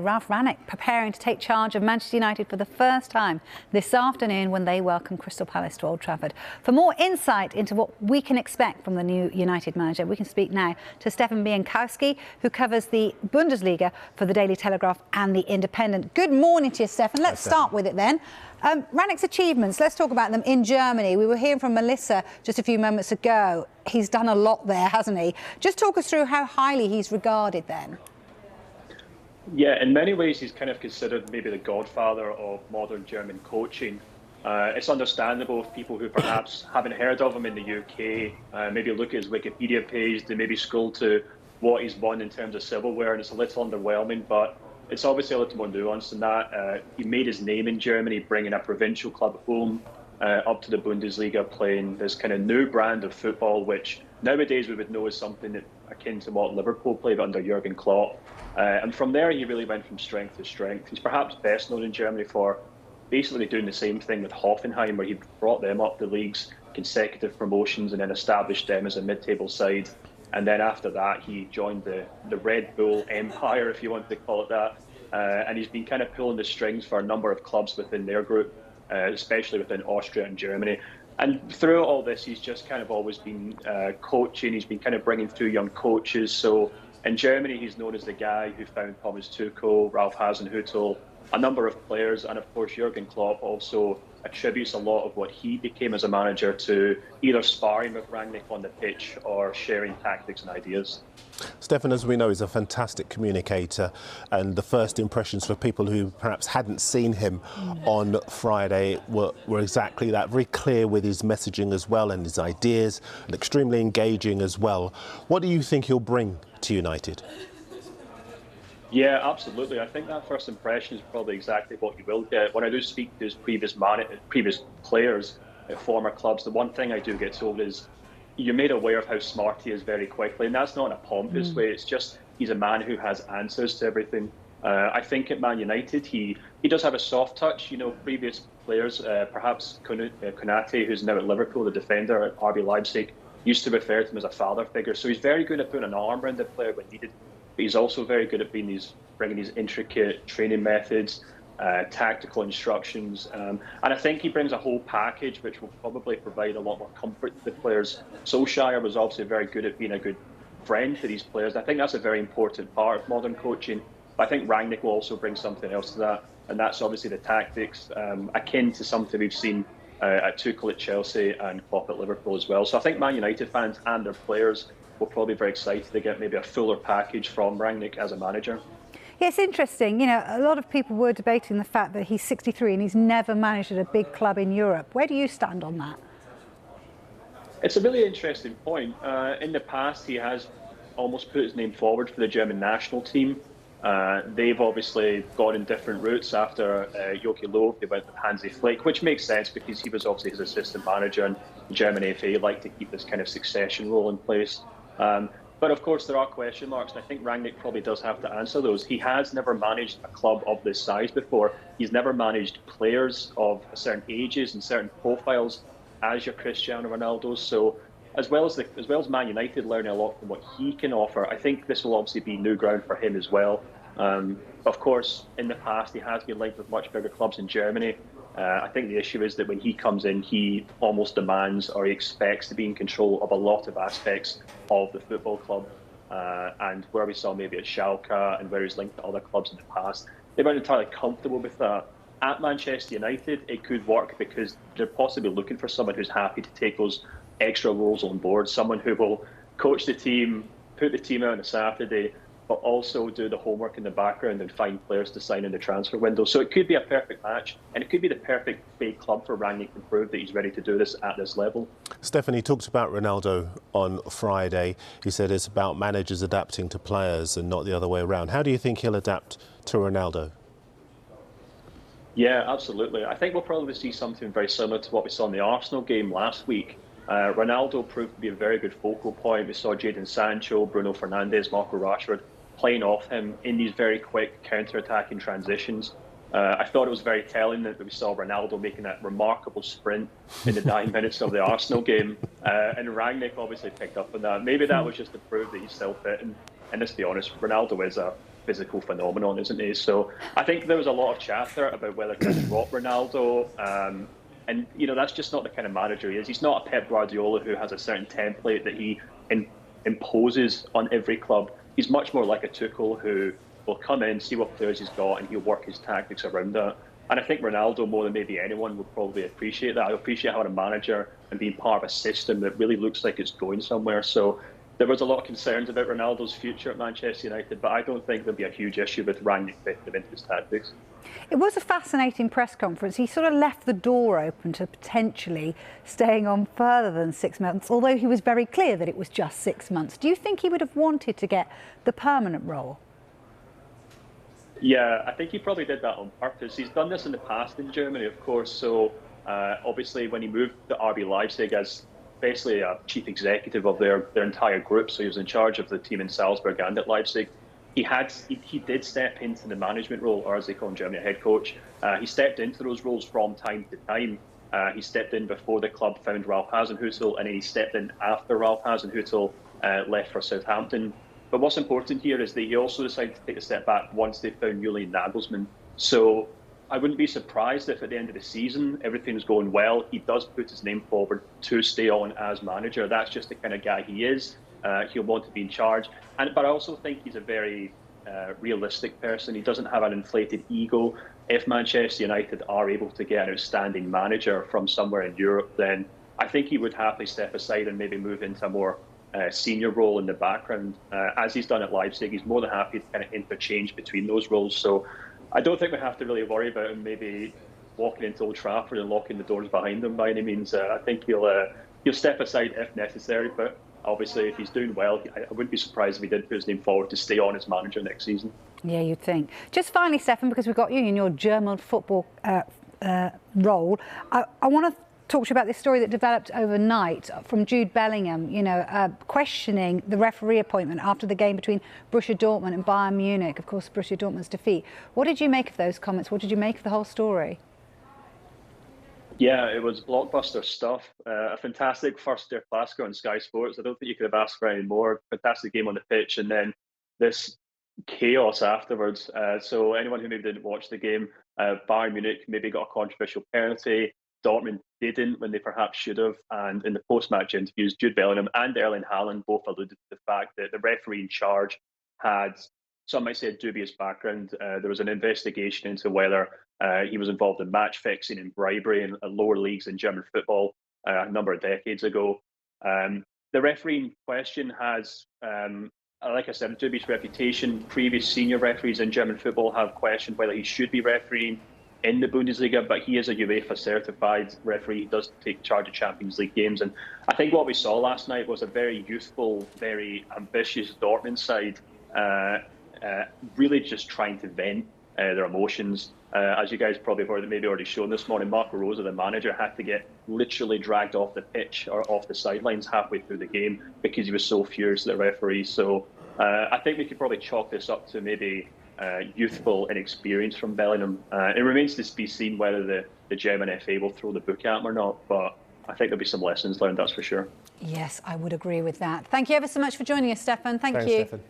Ralf Rangnick preparing to take charge of Manchester United for the first time this afternoon when they welcome Crystal Palace to Old Trafford. For more insight into what we can expect from the new United manager, we can speak now to Stefan Bienkowski, who covers the Bundesliga for the Daily Telegraph and the Independent. Good morning to you, Stefan. Let's start with it then. Rangnick's achievements, let's talk about them in Germany. We were hearing from Melissa just a few moments ago. He's done a lot there, hasn't he? Just talk us through how highly he's regarded then. Yeah, in many ways, he's kind of considered maybe the godfather of modern German coaching. It's understandable if people who perhaps haven't heard of him in the UK maybe look at his Wikipedia page, they maybe scroll to what he's won in terms of silverware, and it's a little underwhelming, but it's obviously a little more nuanced than that. He made his name in Germany, bringing a provincial club home up to the Bundesliga, playing this kind of new brand of football, which nowadays we would know as something that akin to what Liverpool played under Jurgen Klopp. And from there, he really went from strength to strength. He's perhaps best known in Germany for basically doing the same thing with Hoffenheim, where he brought them up the league's consecutive promotions and then established them as a mid-table side. And then after that, he joined the Red Bull empire, if you want to call it that. And he's been kind of pulling the strings for a number of clubs within their group, especially within Austria and Germany. And throughout all this, he's just kind of always been coaching. He's been kind of bringing through young coaches. So in Germany, he's known as the guy who found Thomas Tuchel, Ralf Hasenhüttl, a number of players. And of course, Jurgen Klopp also attributes a lot of what he became as a manager to either sparring with Rangnick on the pitch or sharing tactics and ideas. Stefan, as we know, is a fantastic communicator, and the first impressions for people who perhaps hadn't seen him on Friday were exactly that, very clear with his messaging as well and his ideas, and extremely engaging as well. What do you think he'll bring to United? Yeah, absolutely. I think that first impression is probably exactly what you will get. When I do speak to his previous players at former clubs, the one thing I do get told is you're made aware of how smart he is very quickly. And that's not in a pompous way. It's just he's a man who has answers to everything. I think at Man United, he does have a soft touch. You know, previous players, perhaps Konate, who's now at Liverpool, the defender at RB Leipzig, used to refer to him as a father figure. So he's very good at putting an arm around the player when needed. But he's also very good at bringing these intricate training methods, tactical instructions. And I think he brings a whole package which will probably provide a lot more comfort to the players. Solskjaer was obviously very good at being a good friend to these players. I think that's a very important part of modern coaching. But I think Rangnick will also bring something else to that, and that's obviously the tactics, akin to something we've seen at Tuchel at Chelsea and Klopp at Liverpool as well. So I think Man United fans and their players will probably be very excited to get maybe a fuller package from Rangnick as a manager. Yeah, it's interesting. You know, a lot of people were debating the fact that he's 63 and he's never managed at a big club in Europe. Where do you stand on that? It's a really interesting point. In the past, he has almost put his name forward for the German national team. They've obviously gone in different routes after Joachim Löw. They went with Hansi Flick, which makes sense because he was obviously his assistant manager, and the German FA like to keep this kind of succession role in place. But of course, there are question marks, and I think Rangnick probably does have to answer those. He has never managed a club of this size before. He's never managed players of certain ages and certain profiles as your Cristiano Ronaldo. So as well as Man United learning a lot from what he can offer, I think this will obviously be new ground for him as well. Of course, in the past, he has been linked with much bigger clubs in Germany. I think the issue is that when he comes in, he almost demands or he expects to be in control of a lot of aspects of the football club. And where we saw maybe at Schalke and where he's linked to other clubs in the past, they weren't entirely comfortable with that. At Manchester United, it could work because they're possibly looking for someone who's happy to take those extra roles on board, someone who will coach the team, put the team out on a Saturday, but also do the homework in the background and find players to sign in the transfer window. So it could be a perfect match, and it could be the perfect big club for Rangnick to prove that he's ready to do this at this level. Stefan, he talked about Ronaldo on Friday. He said it's about managers adapting to players and not the other way around. How do you think he'll adapt to Ronaldo? Yeah, absolutely. I think we'll probably see something very similar to what we saw in the Arsenal game last week. Ronaldo proved to be a very good focal point. We saw Jadon Sancho, Bruno Fernandes, Marco Rashford playing off him in these very quick counter-attacking transitions. I thought it was very telling that we saw Ronaldo making that remarkable sprint in the 9 minutes of the Arsenal game. And Rangnick obviously picked up on that. Maybe that was just to prove that he's still fit. And let's be honest, Ronaldo is a physical phenomenon, isn't he? So I think there was a lot of chatter about whether he would drop Ronaldo. And, that's just not the kind of manager he is. He's not a Pep Guardiola who has a certain template that he imposes on every club. He's much more like a Tuchel who will come in, see what players he's got, and he'll work his tactics around that. And I think Ronaldo, more than maybe anyone, would probably appreciate that. I appreciate having a manager and being part of a system that really looks like it's going somewhere. So there was a lot of concerns about Ronaldo's future at Manchester United, but I don't think there'll be a huge issue with Rangnick fitting him into his tactics. It was a fascinating press conference. He sort of left the door open to potentially staying on further than 6 months, although he was very clear that it was just 6 months. Do you think he would have wanted to get the permanent role? Yeah, I think he probably did that on purpose. He's done this in the past in Germany, of course. So obviously when he moved to RB Leipzig as basically a chief executive of their entire group, so he was in charge of the team in Salzburg and at Leipzig, he did step into the management role, or as they call in Germany, a head coach. He stepped into those roles from time to time. He stepped in before the club found Ralf Hasenhüttl, and then he stepped in after Ralf Hasenhüttl left for Southampton. But what's important here is that he also decided to take a step back once they found Julian Nagelsmann. So I wouldn't be surprised if at the end of the season everything's going well, he does put his name forward to stay on as manager. That's just the kind of guy he is. He'll want to be in charge. But I also think he's a very realistic person. He doesn't have an inflated ego. If Manchester United are able to get an outstanding manager from somewhere in Europe, then I think he would happily step aside and maybe move into a more senior role in the background. As he's done at Leipzig, he's more than happy to kind of interchange between those roles. So I don't think we have to really worry about him maybe walking into Old Trafford and locking the doors behind him by any means. I think he'll step aside if necessary, but obviously if he's doing well, I wouldn't be surprised if he did put his name forward to stay on as manager next season. Yeah, you'd think. Just finally, Stefan, because we've got you in your German football role, I want to talk to you about this story that developed overnight from Jude Bellingham, questioning the referee appointment after the game between Borussia Dortmund and Bayern Munich, of course, Borussia Dortmund's defeat. What did you make of those comments? What did you make of the whole story? Yeah, it was blockbuster stuff. A fantastic first Der Klassiker on Sky Sports. I don't think you could have asked for any more. Fantastic game on the pitch, and then this chaos afterwards. So anyone who maybe didn't watch the game, Bayern Munich maybe got a controversial penalty. Dortmund didn't when they perhaps should have. And in the post-match interviews, Jude Bellingham and Erling Haaland both alluded to the fact that the referee in charge had, some might say, a dubious background. There was an investigation into whether he was involved in match fixing and bribery in lower leagues in German football a number of decades ago. The referee in question has, like I said, a dubious reputation. Previous senior referees in German football have questioned whether he should be refereeing in the Bundesliga, but he is a UEFA certified referee. He does take charge of Champions League games. And I think what we saw last night was a very youthful, very ambitious Dortmund side, really just trying to vent their emotions. As you guys probably have maybe already shown this morning, Marco Rose, the manager, had to get literally dragged off the pitch or off the sidelines halfway through the game because he was so furious at the referee. So I think we could probably chalk this up to maybe youthful inexperience from Bellingham. It remains to be seen whether the German FA will throw the book at him or not, but I think there'll be some lessons learned, that's for sure. Yes, I would agree with that. Thank you ever so much for joining us, Stefan. Thanks, you. Stefan.